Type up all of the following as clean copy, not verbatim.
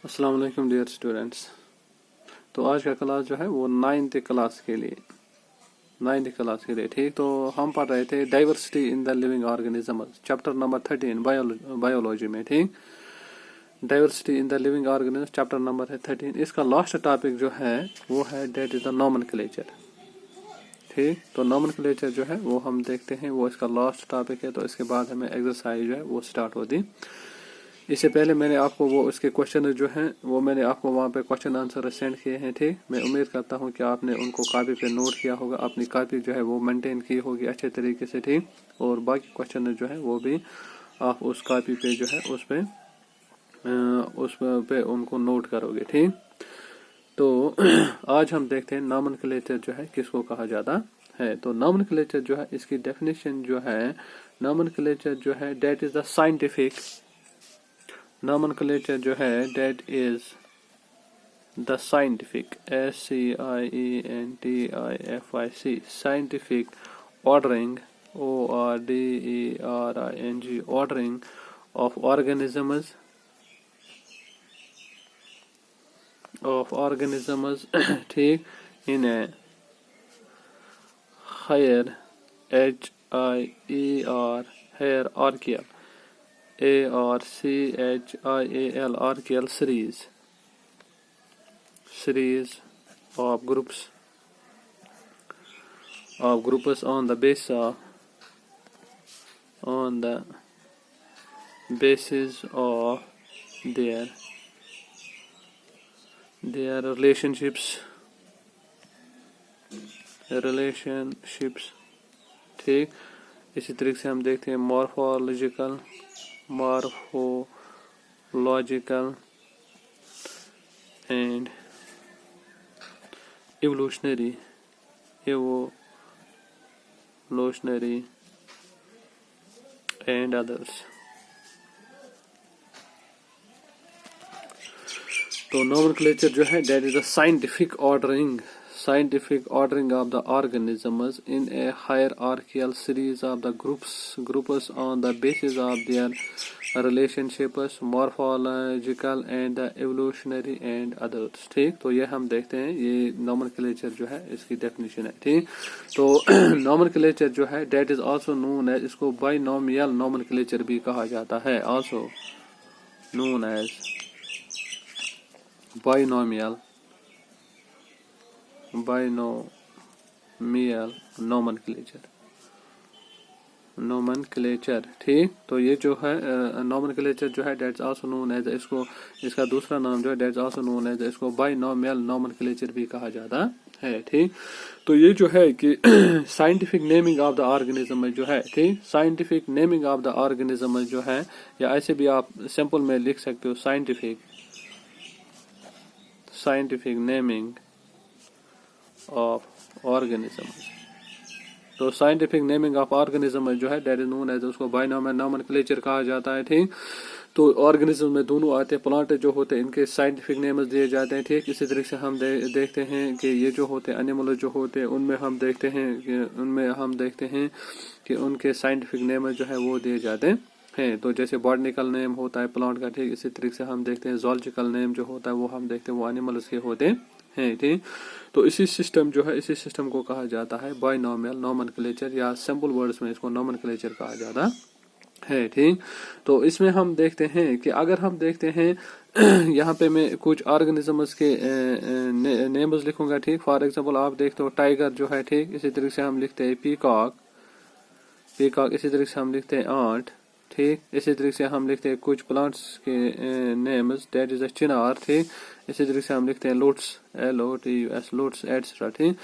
अस्सलाम वालेकुम dear students. तो आज का क्लास जो है वो 9th क्लास के लिए ठीक। तो हम पढ़ रहे थे diversity in the living organism, chapter number 13 biology में। ठीक, diversity in the living organism chapter number है 13। इसका लास्ट टॉपिक जो है वो है डेट इज द नॉमेनक्लेचर। ठीक, तो नॉमेनक्लेचर जो है वो हम देखते हैं, वो इसका लास्ट टॉपिक है। तो इसके बाद हमें एक्सरसाइज जो है वो स्टार्ट होती। इससे पहले मैंने आपको वो उसके क्वेश्चन जो हैं वो मैंने आपको वहाँ पे क्वेश्चन आंसर सेंड किए हैं। ठीक, मैं उम्मीद करता हूँ कि आपने उनको कॉपी पे नोट किया होगा, अपनी कॉपी जो है वो मेंटेन की होगी अच्छे तरीके से। ठीक, और बाकी क्वेश्चन जो है वो भी आप उस कॉपी पे जो है उस पे उनको नोट करोगे। ठीक, तो आज हम देखते हैं नॉमेनक्लेचर जो है किसको कहा जाता है। तो नॉमेनक्लेचर जो है इसकी डेफिनेशन जो है, नॉमेनक्लेचर जो है that is the scientific nomenclature जो है that is the scientific SCIENTIFIC scientific ordering ORDERING ordering of organisms ठीक, in a hierarchical archial series of groups on the basis of their relationships ठीक। इसी तरीके से हम देखते हैं morphological and evolutionary and others। तो nomenclature जो है that is the scientific ordering of the organisms in a hierarchical series of the groups on the basis of their relationships, morphological and evolutionary and others। ठीक, तो ये हम देखते हैं, ये nomenclature जो है इसकी definition है। ठीक, तो nomenclature जो है that is also known as, इसको binomial nomenclature भी कहा जाता है, also known as binomial nomenclature। ठीक, तो ये जो है nomenclature जो है that's also known as, इसका दूसरा नाम जो है that's also known as, इसको binomial nomenclature भी कहा जाता है। ठीक, तो ये जो है कि scientific naming of the organism जो है, ठीक, scientific naming of the organism जो है, या ऐसे भी आप सिंपल में लिख सकते हो साइंटिफिक नेमिंग ऑफ ऑर्गेनिज्म। तो साइंटिफिक नेमिंग ऑफ ऑर्गेनिज्म जो है दैट इज नोन एज, उसको बायनोमियल नॉमेनक्लेचर कहा जाता है। ठीक, तो ऑर्गेनिज्म में दोनों आते हैं, प्लांट जो होते हैं इनके साइंटिफिक नेम्स दिए जाते हैं। ठीक, इसी तरीके से हम देखते हैं कि ये जो होते हैं एनिमल जो होते हैं उनमें हम देखते हैं कि उनके साइंटिफिक नेम जो है वो दिए जाते हैं। तो जैसे बॉटनिकल नेम होता है प्लांट का, ठीक, इसी तरीके से हम देखते हैं zoological नेम जो होता है वो हम देखते हैं वो एनिमल्स के होते हैं। ठीक, तो इसी सिस्टम को कहा जाता है बायनोमियल नॉमेनक्लेचर, या सिंपल वर्ड्स में इसको नॉमेनक्लेचर कहा जाता है। ठीक, तो इसमें हम देखते हैं कि अगर हम देखते हैं यहाँ पे मैं कुछ ऑर्गेनिजम्स के नेम्स लिखूंगा। ठीक, फॉर एग्जांपल आप देखते हो टाइगर जो है, ठीक, इसी तरीके से हम लिखते हैं पीकॉक, इसी तरीके से हम लिखते हैं आंट। ठीक, इसी तरीके से हम लिखते हैं कुछ प्लांट्स के नेम्स दैट इज अ चिनार। ठीक, इसी तरीके से हम लिखते हैं लोट्स, LOTUS लोट्स एटसेट्रा। ठीक,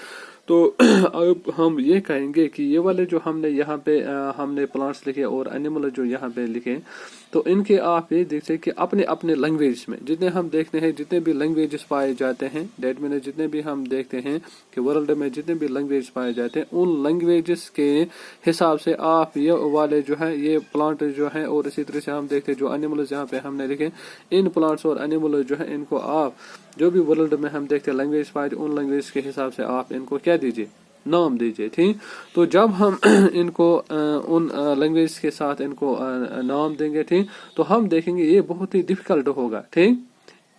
तो अब हम ये कहेंगे कि ये वाले जो हमने यहाँ पे हमने प्लांट्स लिखे और एनिमल जो यहाँ पे लिखे, तो इनके आप ये देखते हैं कि अपने अपने लैंग्वेज में जितने हम देखते हैं, जितने भी लैंग्वेजेस पाए जाते हैं, डेट में जितने भी हम देखते हैं कि वर्ल्ड में जितने भी लैंग्वेज पाए जाते हैं, उन लैंग्वेजेस के हिसाब से आप ये वाले जो है ये प्लांट जो है, और इसी तरह से हम देखते हैं जो एनिमल्स यहाँ पे हमने लिखे, इन प्लांट्स और एनिमल जो है इनको आप जो भी वर्ल्ड में हम देखते हैं लैंग्वेज पाए, उन लैंग्वेज के हिसाब से आप इनको क्या दीजिए, नाम दीजिए। ठीक, तो जब हम इनको उन लैंग्वेज के साथ इनको नाम देंगे, ठीक, तो हम देखेंगे ये बहुत ही डिफिकल्ट होगा। ठीक,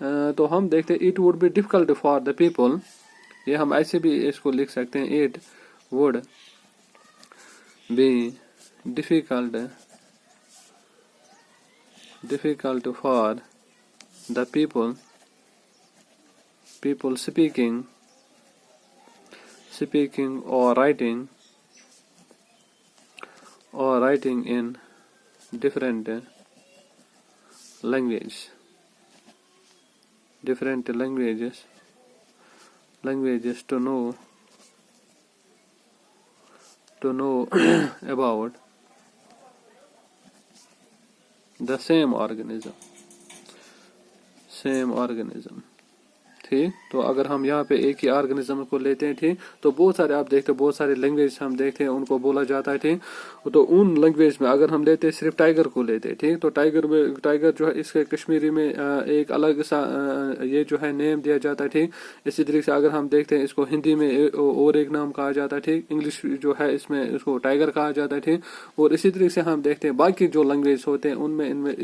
तो हम देखते हैं it would be difficult for the people, ये हम ऐसे भी इसको लिख सकते हैं, it would be difficult for the people speaking or writing in different languages to know about the same organism. ठीक, तो अगर हम यहाँ पे एक ही ऑर्गेनिज्म को लेते हैं, ठीक, तो बहुत सारे आप देखते हैं, बहुत सारे लैंग्वेज हम देखते हैं उनको बोला जाता है, ठीक, तो उन लैंग्वेज में अगर हम लेते हैं सिर्फ टाइगर को लेते हैं, ठीक, तो टाइगर जो है इसके कश्मीरी में एक अलग सा ये जो है नेम दिया जाता है, ठीक, इसी तरीके से अगर हम देखते हैं इसको हिंदी में और एक नाम कहा जाता है, ठीक, इंग्लिश जो है इसमें इसको टाइगर कहा जाता है, ठीक, और इसी तरीके से हम देखते हैं बाकी जो लैंग्वेज होते हैं उनमें इनमें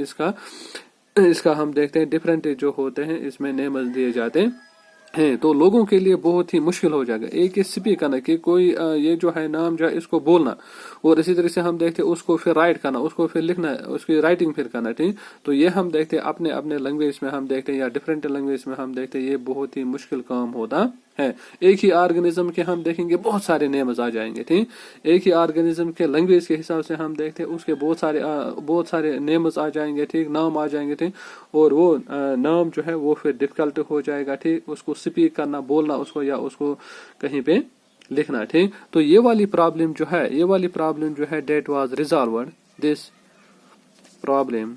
इसका हम देखते हैं डिफरेंट जो होते हैं इसमें नेम दिए जाते हैं, तो लोगों के लिए बहुत ही मुश्किल हो जाएगा एक स्पीक करना कि कोई ये जो है नाम जो है इसको बोलना, और इसी तरह से हम देखते हैं उसको फिर राइट करना, उसको फिर लिखना, उसकी राइटिंग फिर करना, ठीक, तो ये हम देखते हैं अपने अपने लैंग्वेज में हम देखते हैं या डिफरेंट लैंग्वेज में हम देखते हैं, ये बहुत ही मुश्किल काम होता है। एक ही ऑर्गेनिज्म के हम देखेंगे बहुत सारे नेम्स आ जाएंगे, ठीक, एक ही ऑर्गेनिज्म के लैंग्वेज के हिसाब से हम देखते हैं उसके बहुत सारे नेम्स आ जाएंगे, ठीक, नाम आ जाएंगे, ठीक, और वो नाम जो है वो फिर डिफिकल्ट हो जाएगा, ठीक, उसको स्पीक करना, बोलना उसको या उसको कहीं पे लिखना, ठीक, तो ये वाली प्रॉब्लम जो है that was resolved, this problem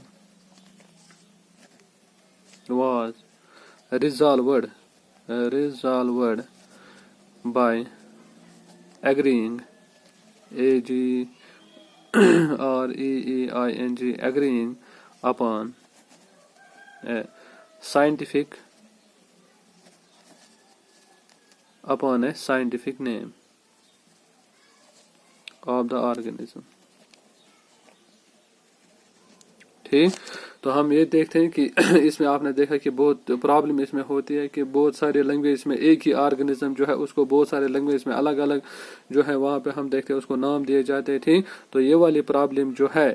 was resolved by agreeing agreeing upon a scientific name of the organism. ठीक, तो हम ये देखते हैं कि इसमें आपने देखा कि बहुत प्रॉब्लम इसमें होती है कि बहुत सारे लैंग्वेज में एक ही ऑर्गेनिज्म जो है उसको बहुत सारे लैंग्वेज में अलग अलग जो है वहाँ पे हम देखते हैं उसको नाम दिए जाते हैं, ठीक, तो ये वाली प्रॉब्लम जो है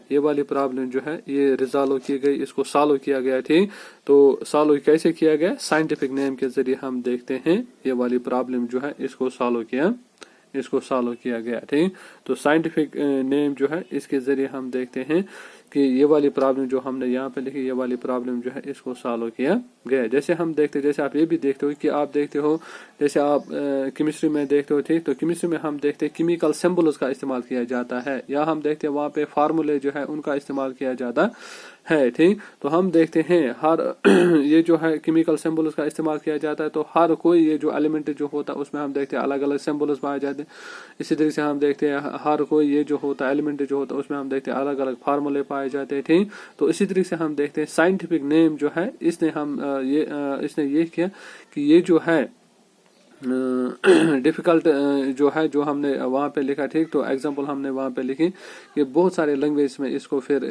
ये रिजॉल्व की गई, इसको सॉल्व किया गया, ठीक, तो सॉल्व कैसे किया गया, साइंटिफिक नेम के जरिए हम देखते हैं ये वाली प्रॉब्लम जो है इसको सॉल्व किया गया, ठीक, तो साइंटिफिक नेम जो है इसके जरिए हम देखते हैं कि ये वाली प्रॉब्लम जो हमने यहाँ पे लिखी, ये वाली प्रॉब्लम जो है इसको सॉल्व किया गया। जैसे हम देखते, जैसे आप ये भी देखते हो कि आप देखते हो जैसे आप केमिस्ट्री में देखते हो, ठीक, तो केमिस्ट्री में हम देखते हैं केमिकल सिंबल्स का इस्तेमाल किया जाता है, या हम देखते हैं वहाँ पे फार्मूले जो है उनका इस्तेमाल किया जाता है, ठीक, तो हम देखते हैं हर ये जो है केमिकल सिंबल्स का इस्तेमाल किया जाता है, तो हर कोई ये जो एलिमेंट जो होता है उसमें हम देखते हैं अलग अलग सिंबल्स पाए जाते हैं, इसी तरीके से हम देखते हैं हर कोई ये जो होता है एलिमेंट जो होता है उसमें हम देखते हैं अलग अलग फार्मूले पाए जाते हैं, ठीक, तो इसी तरीके से हम देखते हैं साइंटिफिक नेम जो है इसने ये किया कि ये जो है डिफिकल्ट जो है जो हमने वहाँ पे लिखा, ठीक, तो एग्जांपल हमने वहाँ पे लिखी कि बहुत सारे लैंग्वेज में इसको फिर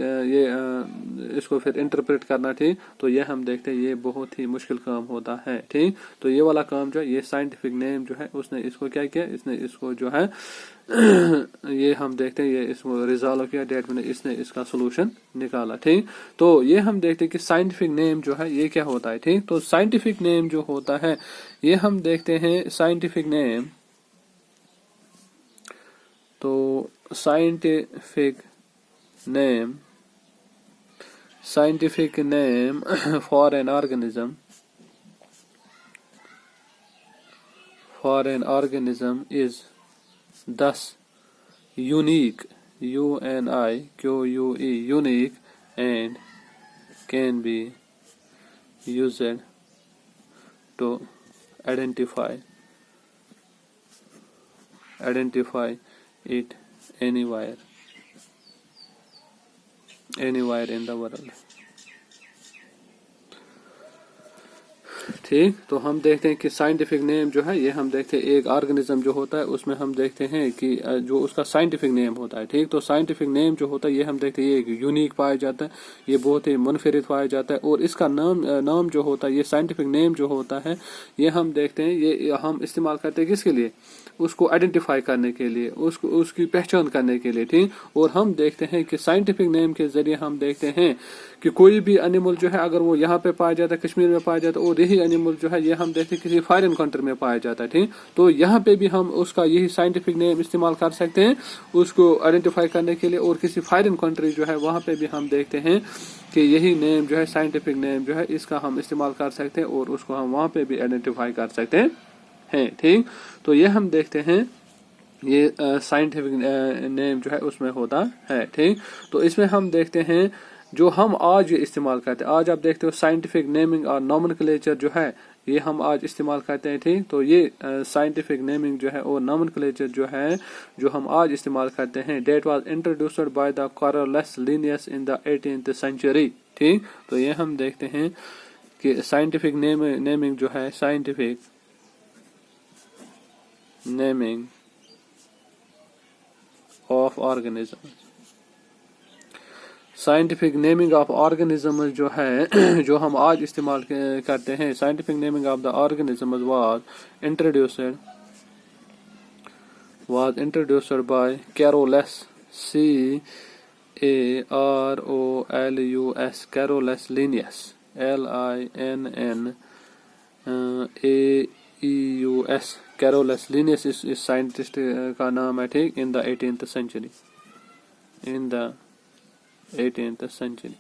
इंटरप्रेट करना, ठीक, तो ये हम देखते हैं ये बहुत ही मुश्किल काम होता है, ठीक, तो ये वाला काम जो है ये साइंटिफिक नेम जो है उसने इसको क्या किया, इसने इसको जो है ये हम देखते हैं ये इसको रिजॉल्व किया, डेट में इसने इसका सोल्यूशन निकाला, ठीक, तो ये हम देखते हैं कि साइंटिफिक नेम जो है ये क्या होता है, ठीक, तो साइंटिफिक नेम जो होता है ये हम देखते हैं साइंटिफिक नेम, तो scientific name for an organism is thus unique, unique, and can be used to identify it anywhere in the world. ٹھیک. تو ہم دیکھتے ہیں کہ سائنٹیفک نیم جو ہے یہ ہم دیکھتے ہیں ایک آرگنزم جو ہوتا ہے اس میں ہم دیکھتے ہیں کہ جو اس کا سائنٹیفک نیم ہوتا ہے. ٹھیک. تو سائنٹیفک نیم جو ہوتا ہے یہ ہم دیکھتے ہیں یہ یونیک پایا جاتا ہے, یہ بہت ہی منفرد پایا جاتا ہے, اور اس کا نام جو ہوتا ہے یہ سائنٹیفک نیم جو ہوتا ہے یہ ہم دیکھتے ہیں یہ ہم استعمال کرتے ہیں کس کے لیے, اس کو آئیڈینٹیفائی کرنے کے لیے, اس کی پہچان کرنے کے لیے. ٹھیک. اور ہم دیکھتے ہیں کہ سائنٹیفک نیم کے ذریعے ہم دیکھتے ہیں کہ کوئی بھی اینیمل جو ہے اگر وہ یہاں پہ پایا جاتا ہے کشمیر میں پایا جاتا ہے, اور یہی اینیمل جو ہے یہ ہم دیکھتے ہیں کسی فارن کنٹری میں پایا جاتا ہے. ٹھیک. تو یہاں پہ بھی ہم اس کا یہی سائنٹیفک نیم استعمال کر سکتے ہیں اس کو آئیڈینٹیفائی کرنے کے لیے, اور کسی فارن کنٹری جو ہے وہاں پہ بھی ہم دیکھتے ہیں کہ یہی نیم جو ہے سائنٹیفک نیم جو ہے اس کا ہم استعمال کر سکتے ہیں اور اس کو ہم وہاں پہ بھی آئیڈینٹیفائی کر سکتے ہیں. ٹھیک. تو یہ ہم دیکھتے ہیں یہ سائنٹیفک نیم جو ہے اس میں ہوتا ہے. ٹھیک. تو اس میں ہم دیکھتے ہیں جو ہم آج یہ استعمال کرتے ہیں, آج آپ دیکھتے ہو سائنٹیفک نیمنگ اور نومنکلیچر جو ہے یہ ہم آج استعمال کرتے ہیں. ٹھیک. تو یہ سائنٹیفک نیمنگ جو ہے اور نومنکلیچر جو ہے جو ہم آج استعمال کرتے ہیں that was introduced by the Carolus Linnaeus in the 18th century. ٹھیک. تو یہ ہم دیکھتے ہیں کہ سائنٹیفک نیمنگ جو ہے scientific naming of organism, scientific naming of organism جو ہے جو ہم آج استعمال کرتے ہیں, scientific naming of the organism was introduced by Carolus CAROLUS Carolus Linnaeus LINNAEUS Carolus Linnaeus اس سائنٹسٹ کا نام ہے. ٹھیک. ان the 18th century, in the 18th century.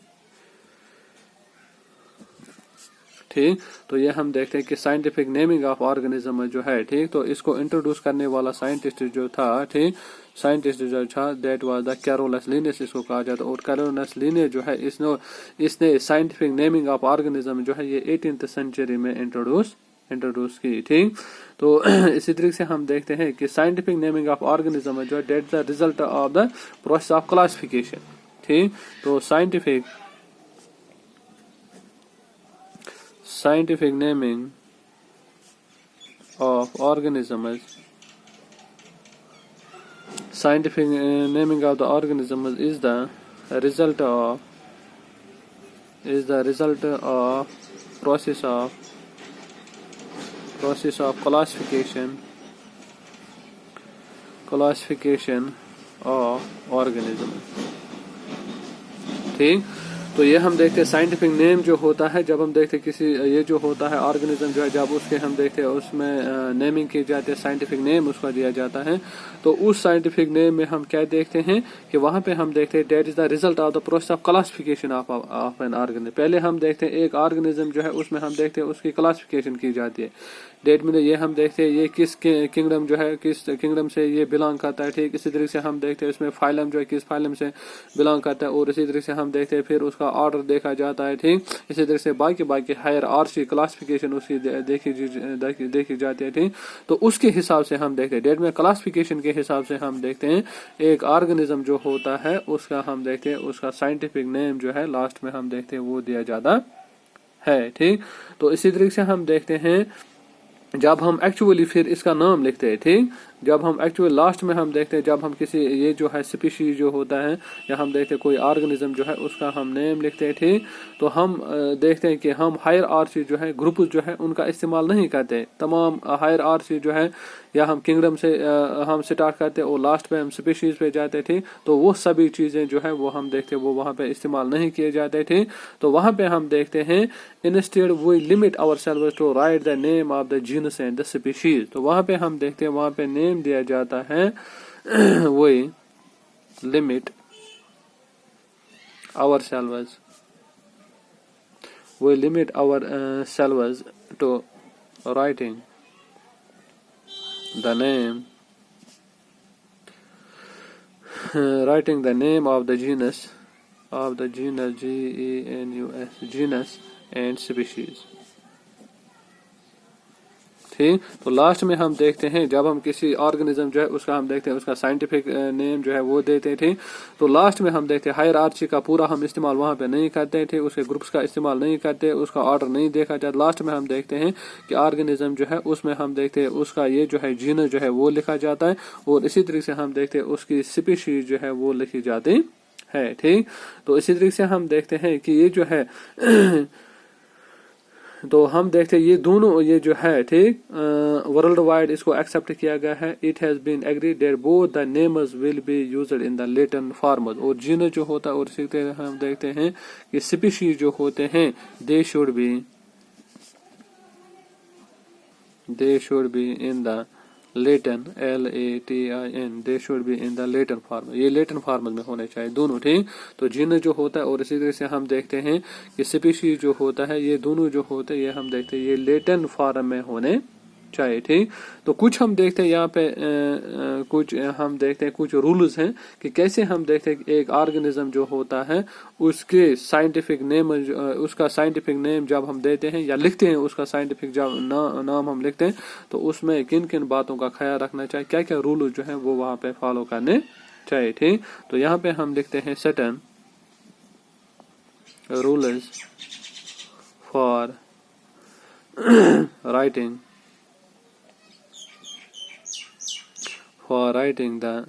ٹھیک. تو یہ ہم دیکھتے ہیں کہ سائنٹیفک نیمنگ آف آرگنزم جو ہے ٹھیک تو اس کو انٹروڈیوس کرنے والا سائنٹسٹ جو تھا ٹھیک سائنٹسٹ جو تھا دیٹ واز دا کیرولس لینیس اس کو کہا جاتا ہے. اور کیرولس لینیس جو ہے اس نے سائنٹیفک نیمنگ آف آرگنزم جو ہے یہ 18th century میں انٹروڈیوس کی. ٹھیک. تو اسی طریقے سے ہم دیکھتے ہیں کہ سائنٹیفک نیمنگ آف آرگنزم جو ہے that the result of the process of classification. ٹھیک. تو scientific naming of organisms, scientific naming of the organisms is the result of process of classification of organisms. ٹھیک. تو یہ ہم دیکھتے ہیں سائنٹیفک نیم جو ہوتا ہے جب ہم دیکھتے کسی یہ جو ہوتا ہے آرگنزم جو ہے جب اس کے ہم دیکھتے ہیں اس میں نیمنگ کی جاتی ہے سائنٹیفک نیم اس کو دیا جاتا ہے. تو اس سائنٹیفک نیم میں ہم کیا دیکھتے ہیں کہ وہاں پہ ہم دیکھتے ہیں that is the result of the process of classification of an organism. پہلے ہم دیکھتے ہیں ایک آرگنزم جو ہے اس میں ہم دیکھتے ہیں اس کی کلاسیفیکیشن کی جاتی ہے. ڈیٹ میں یہ ہم دیکھتے ہیں یہ کس کنگڈم جو ہے کس کنگڈم سے یہ بلانگ کرتا ہے. ٹھیک. اسی طریقے سے ہم دیکھتے ہیں اس میں فائلم جو ہے کس فائلم سے بلانگ کرتا ہے, اور اسی طریقے سے ہم دیکھتے ہیں پھر اس کا آرڈر دیکھا جاتا ہے. ٹھیک. اسی طریقے سے باقی ہائر آرچی کلاسیفیکیشن اس کی دیکھی جاتی ہے. ٹھیک. تو اس کے حساب سے ہم دیکھتے ہیں ڈیٹ میں کلاسیفیکیشن کے حساب سے ہم دیکھتے ہیں ایک آرگنزم جو ہوتا ہے اس کا ہم دیکھتے ہیں اس کا سائنٹیفک نیم جو ہے لاسٹ میں ہم دیکھتے ہیں وہ دیا جاتا ہے. ٹھیک. تو اسی طریقے سے ہم دیکھتے ہیں جب ہم ایکچولی پھر اس کا نام لکھتے ہیں. ٹھیک. جب ہم ایکچولی لاسٹ میں ہم دیکھتے ہیں جب ہم کسی یہ جو ہے اسپیشیز جو ہوتا ہے یا ہم دیکھتے ہیں کوئی آرگنزم جو ہے اس کا ہم نیم لکھتے ہیں. ٹھیک. تو ہم دیکھتے ہیں کہ ہم ہائر آرچی جو ہے گروپس جو ہے ان کا استعمال نہیں کرتے. تمام ہائر آرچی جو ہے یا ہم کنگڈم سے ہم سٹارٹ کرتے اور لاسٹ پہ ہم اسپیشیز پہ جاتے تھے تو وہ سبھی چیزیں جو ہے وہ ہم دیکھتے وہ وہاں پہ استعمال نہیں کیے جاتے تھے. تو وہاں پہ ہم دیکھتے ہیں instead we limit ourselves to write the name of the genus and the species. تو وہاں پہ ہم دیکھتے ہیں وہاں پہ نیم دیا جاتا ہے وہی limit ourselves to writing the name of the genus genus and species. ठीक। तो लास्ट में हम देखते हैं जब हम किसी ऑर्गेनिज्म जो है उसका हम देखते हैं उसका साइंटिफिक नेम जो है वो देते थे। तो लास्ट में हम देखते हैं हायरार्ची का पूरा हम इस्तेमाल वहाँ पे नहीं करते थे, उसके ग्रुप्स का इस्तेमाल नहीं करते, उसका ऑर्डर नहीं देखा जाता। लास्ट में हम देखते हैं कि ऑर्गेनिज्म जो है उसमें हम देखते हैं उसका ये जो है जीनस जो है वो लिखा जाता है, और इसी तरीके से हम देखते हैं उसकी स्पीशीज जो है वो लिखी जाती है। ठीक। तो इसी तरीके से हम देखते हैं कि ये जो है तो हम देखते हैं ये दोनों ये जो है ठीक वर्ल्ड वाइड इसको एक्सेप्ट किया गया है। It has been agreed that both the names will be used in the Latin forms, और जीनस जो होता है और सीखते हम देखते हैं कि स्पीशीज जो होते हैं they should be in the Latin LATIN, they should be in the Latin form, ये लेटिन फॉर्म में होने चाहिए दोनों। ठीक। तो जीनस जो होता है और इसी तरह से हम देखते हैं कि स्पीशीज जो होता है ये दोनों जो होते हैं ये हम देखते हैं ये लेटिन फॉर्म में होने चाहिए। ठीक। तो कुछ हम देखते हैं यहाँ पे कुछ हम देखते हैं कुछ रूल्स हैं कि कैसे हम देखते हैं कि एक ऑर्गेनिज्म जो होता है उसके साइंटिफिक नेम उसका साइंटिफिक नेम जब हम देते हैं या लिखते हैं उसका साइंटिफिक जब नाम हम लिखते हैं तो उसमें किन किन बातों का ख्याल रखना चाहिए, क्या क्या रूल जो है वो वहां पे फॉलो करने चाहिए। ठीक। तो यहाँ पे हम लिखते हैं certain rules for writing the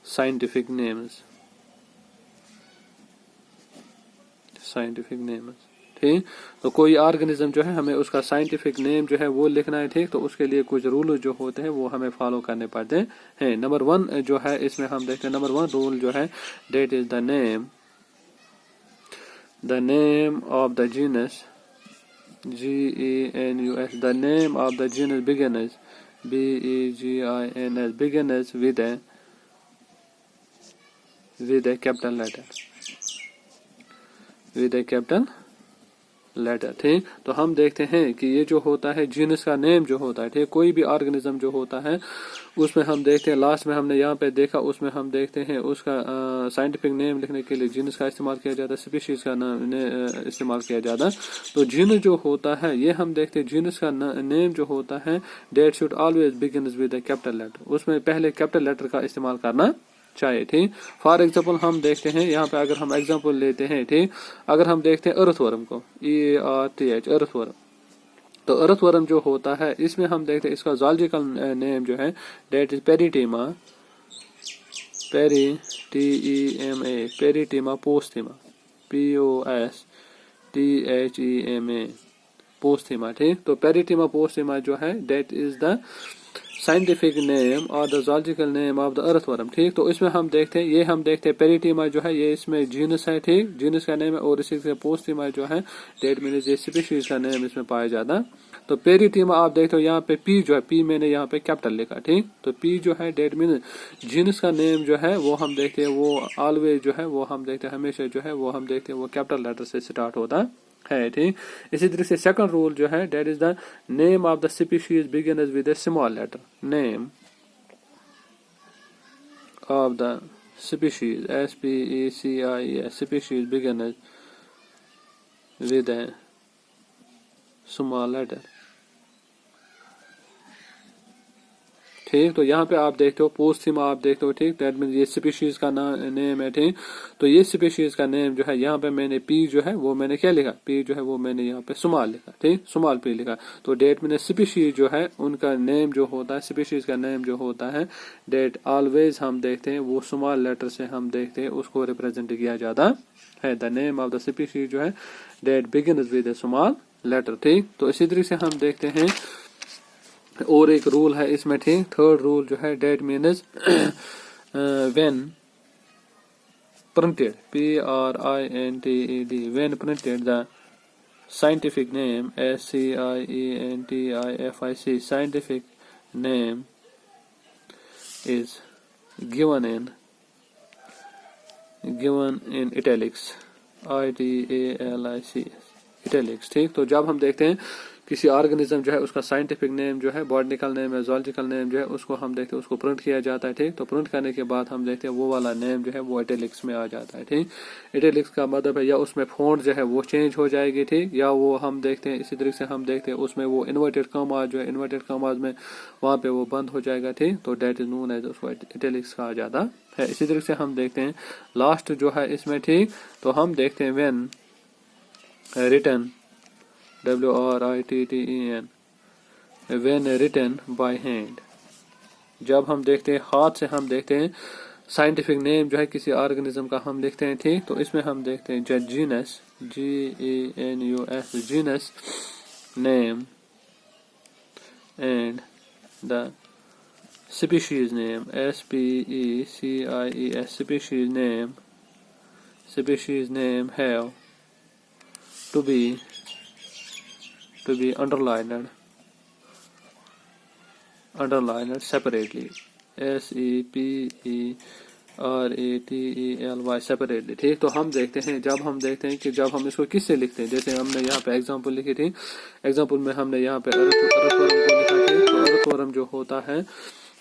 scientific names। ठीक। तो कोई ऑर्गेनिज्म जो है हमें उसका साइंटिफिक नेम जो है वो लिखना है। ठीक। तो उसके लिए कुछ रूल जो होते हैं वो हमें फॉलो करने पड़ते हैं। नंबर 1 जो है इसमें हम देखते हैं नंबर 1 रूल जो है that is the name of the genus GENUS, the name of the genus begins BEGINS, begins with a capital letter। ठीक। तो हम देखते हैं कि ये जो होता है जीनस का नेम जो होता है, ठीक, कोई भी ऑर्गेनिज्म जो होता है उसमें हम देखते हैं लास्ट में हमने यहाँ पे देखा उसमें हम देखते हैं उसका साइंटिफिक नेम लिखने के लिए जीनस का इस्तेमाल किया जाता है, स्पीशीज का इस्तेमाल किया जाता है। तो जीनस जो होता है ये हम देखते हैं जीनस का नेम जो होता है that should always begins with a capital letter, उसमें पहले कैपिटल लेटर का इस्तेमाल करना चाहिए। ठीक। फॉर एग्जाम्पल हम देखते हैं यहाँ पे अगर हम एग्जाम्पल लेते हैं, ठीक, अगर हम देखते हैं अर्थवर्म को EARTH अर्थवर्म, तो अर्थवर्म जो होता है इसमें हम देखते हैं इसका जूलॉजिकल नेम जो है that is Pheretima posthuma POSTHEMA posthuma. ठीक। तो पेरिटीमा पोस्थीमा जो है that is the scientific name और the zoological name of the earthworm. ठीक। तो इसमें हम देखते हैं ये हम देखते हैं पेरिटीमा जो है ये इसमें जीनस है। ठीक। जीनस का नेम है, और इसी से पोस्थीमा जो है डेट मीन्स ये स्पीशीज का नेम इसमें पाया जाता। तो पेरिटीमा आप देखते हो यहाँ पे पी जो है पी मैंने यहाँ पे कैपिटल लिखा। ठीक। तो पी जो है डेट मीन्स जीनस का नेम जो है वो हम देखते हैं वो ऑलवेज जो है वो हम देखते हैं हमेशा जो है वो हम देखते हैं वो कैपिटल लेटर से स्टार्ट होता है। ठीक। इसी तरह से सेकंड रूल जो है that is the name of the species begins with a small letter, name of the species SPECIES species begins with a small letter. ठीक। तो यहाँ पे आप देखते हो पोस्थीमा आप देखते हो। ठीक। दैट मीन्स ये स्पीशीज का नेम है। ठीक। तो ये स्पीशीज का नेम जो है यहाँ पे मैंने पी जो है वो मैंने क्या लिखा, पी जो है वो मैंने यहाँ पे स्मॉल लिखा। ठीक। स्मॉल पी लिखा। तो डेट मीन स्पीशीज जो है उनका नेम जो होता है स्पीशीज का नेम जो होता है डेट ऑलवेज हम देखते हैं वो स्मॉल लेटर से हम देखते हैं उसको रिप्रेजेंट किया जाता है। The name of the species जो है that begins with a small letter. ठीक। तो इसी तरीके से हम देखते हैं और एक रूल है इसमें। ठीक। थर्ड रूल जो है that means when printed PRINTED when printed the scientific name SCIENTIFIC scientific name is given in italics ITALICS italics. ठीक। तो जब हम देखते हैं किसी ऑर्गेनिज्म जो है उसका साइंटिफिक नेम जो है, बॉटनिकल नेम या zoological नेम जो है उसको हम देखते हैं उसको प्रिंट किया जाता है, ठीक। तो प्रिंट करने के बाद हम देखते हैं वो वाला नेम जो है वो इटैलिक्स में आ जाता है, ठीक। इटैलिक्स का मतलब है या उसमें फॉन्ट जो है वो चेंज हो जाएगी, ठीक, या वो हम देखते हैं इसी तरीके से हम देखते हैं उसमें वो इन्वर्टेड कॉमास जो है, इन्वर्टेड कॉमास में वहाँ पे वो बंद हो जाएगा, ठीक। तो डेट इज नोन एज, उसको इटैलिक्स कहा जाता है। इसी तरीके से हम देखते हैं लास्ट जो है इसमें, ठीक। तो हम देखते हैं when written WRITTEN, when written by hand, जब हम देखते हैं हाथ से हम देखते हैं साइंटिफिक नेम जो है किसी ऑर्गेनिज्म का हम लिखते हैं, ठीक। तो इसमें हम देखते हैं genus GENUS, genus name and the species name SPECIES, species name have to be underlined separately, SEPERATELY, separately, ठीक। तो हम देखते हैं जब हम देखते हैं कि जब हम इसको किससे लिखते हैं, जैसे हमने यहाँ पे एग्जांपल लिखी थी, एग्जांपल में हमने यहाँ पे अर्थवर्म को लिखा था। तो अर्थवर्म जो होता है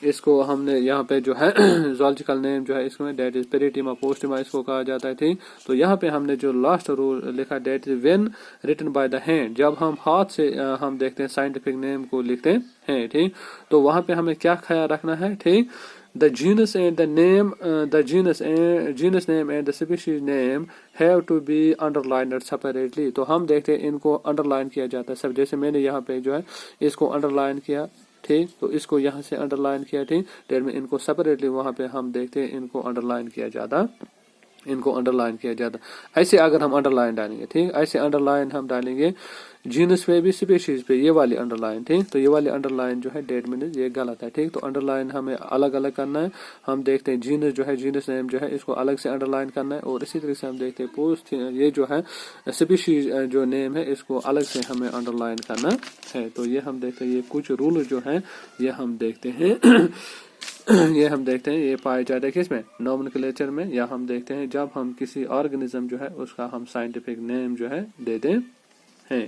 इसको हमने यहाँ पे जो है zoological नेम जो है इसमें डेट इज पेरिटीमा पोस्टिमा इसको कहा जाता है, ठीक। तो यहाँ पे हमने जो लास्ट रूल लिखा that is when written by the hand, जब हम हाथ से हम देखते हैं साइंटिफिक नेम को लिखते हैं, ठीक। तो वहाँ पे हमें क्या ख्याल रखना है, ठीक। The genus and the name, genus name and the species name have to be underlined separately. तो हम देखते हैं इनको अंडरलाइन किया जाता है सब, जैसे मैंने यहाँ पे जो है इसको अंडरलाइन किया, ठीक। तो इसको यहाँ से अंडरलाइन किया, ठीक। डेट में इनको सेपरेटली वहाँ पे हम देखते हैं इनको अंडरलाइन किया जाता, इनको अंडरलाइन किया जाता। ऐसे अगर हम अंडरलाइन डालेंगे, ठीक, ऐसे अंडरलाइन हम डालेंगे जीनस पे भी स्पीशीज पे, ये वाली अंडरलाइन, ठीक। तो ये वाली अंडरलाइन जो है डेट मीनस ये गलत है, ठीक। तो अंडरलाइन हमें अलग अलग करना है। हम देखते हैं जीनस जो है, जीनस नेम जो है इसको अलग से अंडरलाइन करना है, और इसी तरीके से हम देखते हैं पोस्ट ये जो है स्पीशीज जो नेम है इसको अलग से हमें अंडरलाइन करना है। तो ये हम देखते हैं ये कुछ रूल जो है ये हम देखते हैं ये हम देखते हैं ये पाए जाते हैं किसमें, नॉमेनक्लेचर में, या हम देखते हैं जब हम किसी ऑर्गेनिज्म जो है उसका हम साइंटिफिक नेम जो है देते हैं,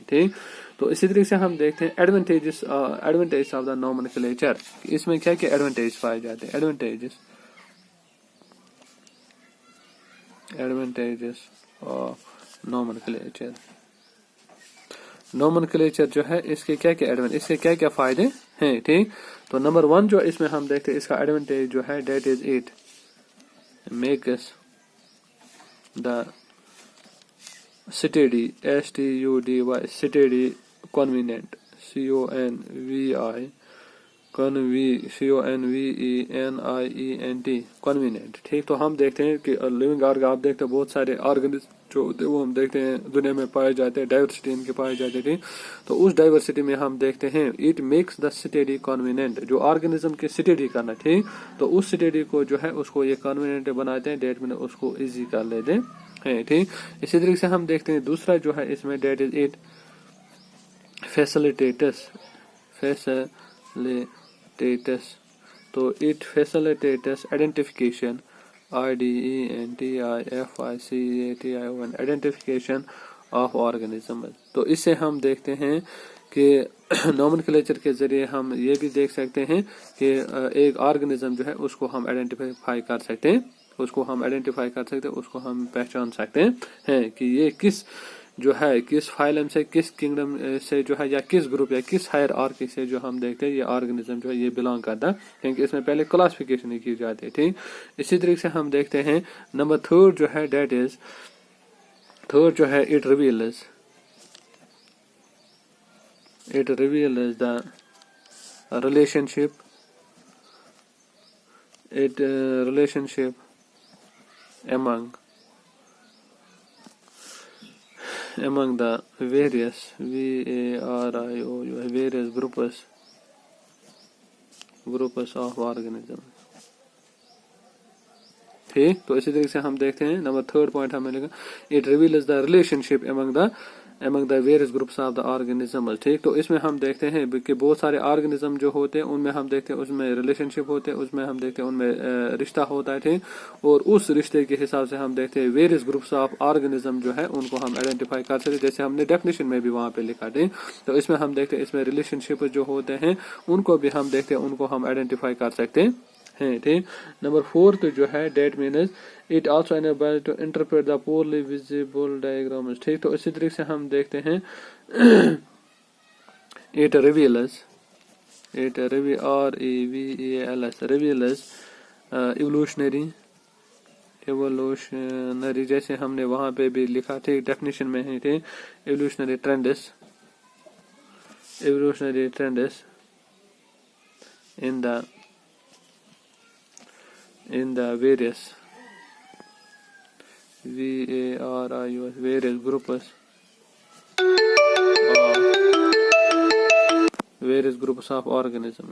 ठीक। तो इसी तरीके से हम देखते हैं एडवांटेजेस ऑफ द नॉमेनक्लेचर, इसमें क्या क्या एडवांटेज पाए जाते हैं। एडवांटेजेस ऑफ नॉमेनक्लेचर, नॉमेनक्लेचर जो है इसके क्या क्या इसके क्या क्या फायदे हैं, ठीक। तो नंबर 1 जो इसमें हम देखते हैं इसका एडवांटेज जो है that is it makes the study study convenient CONVENIENT convenient, ठीक। तो हम देखते हैं कि लिविंग ऑर्गन आप देखते हैं बहुत सारे ऑर्गेनिज्म जो होते हैं वो हम देखते हैं दुनिया में पाए जाते हैं, डाइवर्सिटी इनके पाए जाते हैं। तो उस डाइवर्सिटी में हम देखते हैं it makes the study convenient, जो ऑर्गेनिज्म की स्टडी करना, ठीक। तो उस स्टडी को जो है उसको ये कन्वीनियंट बनाते हैं, डेट में उसको इजी कर लेते हैं, ठीक। इसी तरीके से हम देखते हैं दूसरा जो है इसमें डेट इज इट फैसिलिटेट्स, तो it facilitates identification IDENTIFICATION identification of organism. तो इससे हम देखते हैं कि नॉमेनक्लेचर के जरिए हम ये भी देख सकते हैं कि एक ऑर्गेनिज्म जो है उसको हम आइडेंटिफाई कर सकते हैं, उसको हम पहचान सकते हैं कि ये किस जो है किस फाइलम से, किस किंगडम से जो है, या किस ग्रुप या किस हायरार्की से जो हम देखते हैं ये ऑर्गेनिज्म जो है ये बिलोंग करता है, क्योंकि इसमें पहले क्लासिफिकेशन ही की जाती है, ठीक। इसी तरीके से हम देखते हैं नंबर 3 जो है डेट इज जो है it reveals the relationship among the various various groups of organisms, ठीक। तो इसी तरीके से हम देखते हैं नंबर 3 पॉइंट हमें लिखा it reveals the relationship among the among the various groups of the organism. ٹھیک, تو اس میں ہم دیکھتے ہیں کہ بہت سارے آرگنزم جو ہوتے ہیں ان میں ہم دیکھتے ہیں اس میں ریلیشن شپ ہوتے ہیں, اس میں ہم دیکھتے ہیں ان میں رشتہ ہوتا ہے. ٹھیک, اور اس رشتے کے حساب سے ہم دیکھتے ہیں ویریس گروپس آف آرگنزم جو ہے ان کو ہم آئیڈینٹیفائی کر سکتے, جیسے ہم نے ڈیفینیشن میں بھی وہاں پہ لکھا. ٹھیک, تو اس میں ہم دیکھتے ہیں اس میں ریلیشن شپ جو ہوتے ہیں ان کو بھی ہم دیکھتے ہیں, ان کو ہم آئیڈینٹیفائی کر سکتے ہیں. ٹھیک, نمبر 4 جو ہے that means it also enable to interpret the poorly visible diagrams. ٹھیک, تو اسی طریقے سے ہم دیکھتے ہیں it reveals reveals evolutionary جیسے ہم نے وہاں پہ بھی لکھا. ٹھیک, ڈیفینیشن میں ہے. ٹھیک, evolutionary trends in the various various groups of organism.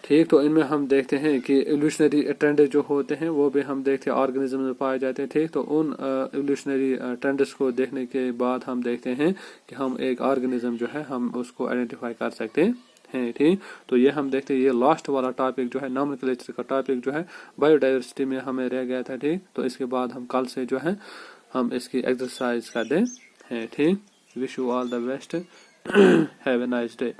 ٹھیک, تو ان میں ہم دیکھتے ہیں کہ ایولیوشنری ٹرینڈ جو ہوتے ہیں وہ بھی ہم دیکھتے ہیں آرگنزم میں پائے جاتے ہیں. ٹھیک, تو ان ایولیوشنری ٹرینڈس کو دیکھنے کے بعد ہم دیکھتے ہیں کہ ہم ایک آرگنزم جو ہے ہم اس کو آئیڈینٹیفائی کر سکتے ہیں. ٹھیک, تو یہ ہم دیکھتے ہیں یہ لاسٹ والا ٹاپک جو ہے نومنکلیچر کا ٹاپک جو ہے بایو ڈائیورسٹی میں ہمیں رہ گیا تھا. ٹھیک, تو اس کے بعد ہم کل سے جو ہے ہم اس کی ایکسرسائز کر دیں. ٹھیک, wish you all the best, have a nice day.